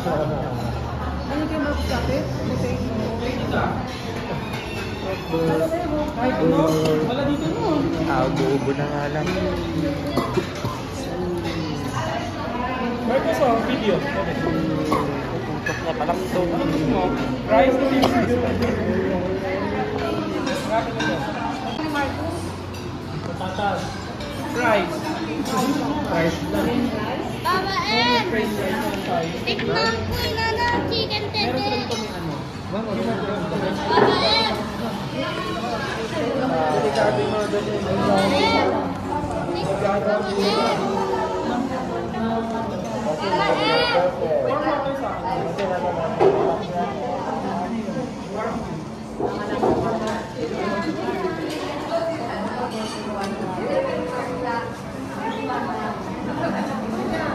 Ano kayo magsakit? Ay, ano? Wala dito no? Ubo na nga lang. Marcos, video. Tutok na palang ito. Ano gusto mo? Rice na yung video. Marami ko to. Marcos? Patatas. Rice. Rice lang. Papa M! Tikman ko na ng chicken tete. Papa M! Delikado mo doon yun.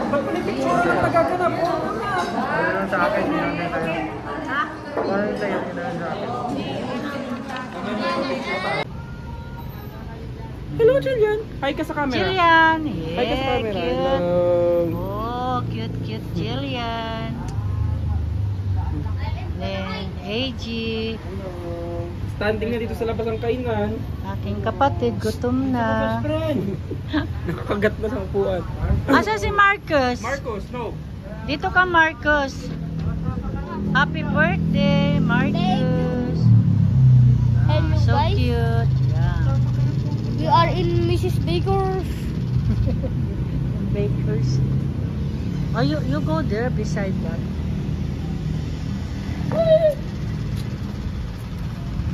Ba't pa ni picture na nagaganap? Parang sa akin, yun tayo. Parang sa'yo, yun sa akin. Hello, Jillian! Hi ka sa camera. Jillian! Hi ka sa Yeah, camera. cute. Hello. Oh, cute Jillian. Then, AG. Standing na dito sa labas ng kainan. Aking kapatid, gutom na. Best friend! Nakakagat na sa upuan. Asa si Marcus? Marcos, no. Dito ka, Marcus. Happy birthday, Marcus. Hello So guys, cute. Yeah. we are in Mrs. Baker's. Bakers. Oh, you go there beside that.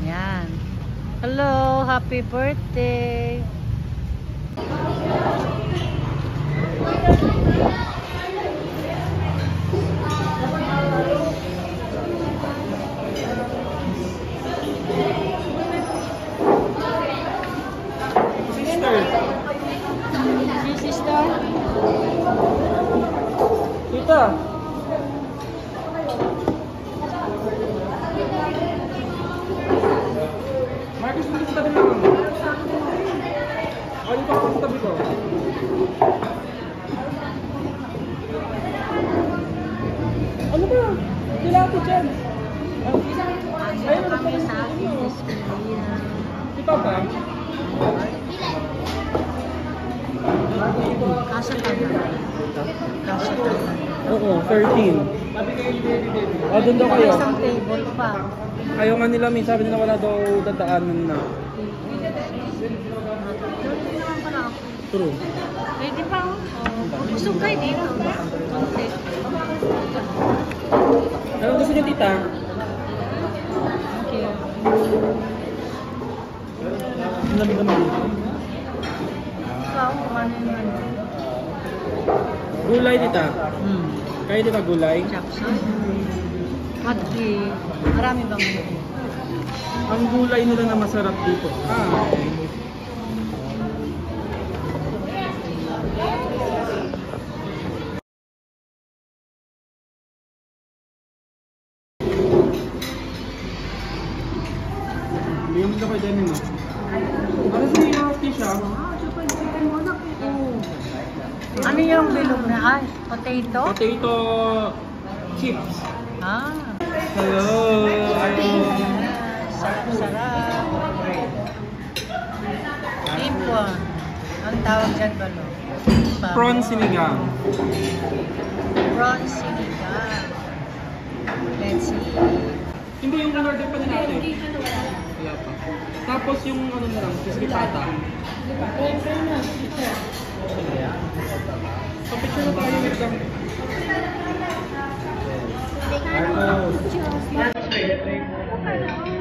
Yan. Hello, happy birthday. Sister. Si sister. Tita. Marcos, dito sa tabi naman. Ano pa sa tabi ko? Ano ba? Dilati dyan. Ayun, Kami sa aking eskwela. Si Papa. Kasya ka na. Kasya ka na. Oo, 13. Doon daw kayo. Isang table pa. Ayaw nga nila, may sabi nila wala daw dadaanan na. Pwede naman pala ako. True. Pwede pa ako. Gusto kayo dito. Okay. Anong gusto niyo, tita? Okay. Ang lamig naman dito. Ikaw, kumano yun? Gulay, tita. Kaya di ba gulay? Jackson. Pati, marami bang Ang gulay nila na masarap dito. Bigyan mo na kayo dyan yun. Ano sa iyo, Tisha? Ano yung bilog na? Ay, potato? Potato chips. Ah. Hello! Sarap-sarap. Impon. Ang tawag dyan ba, no? Prawn sinigang. Prawn sinigang. Let's see. Hindi yung in-order pa nila natin. Wala pa. Tapos yung ano na lang, crispy pata. So picture na tayo with them. Thank you.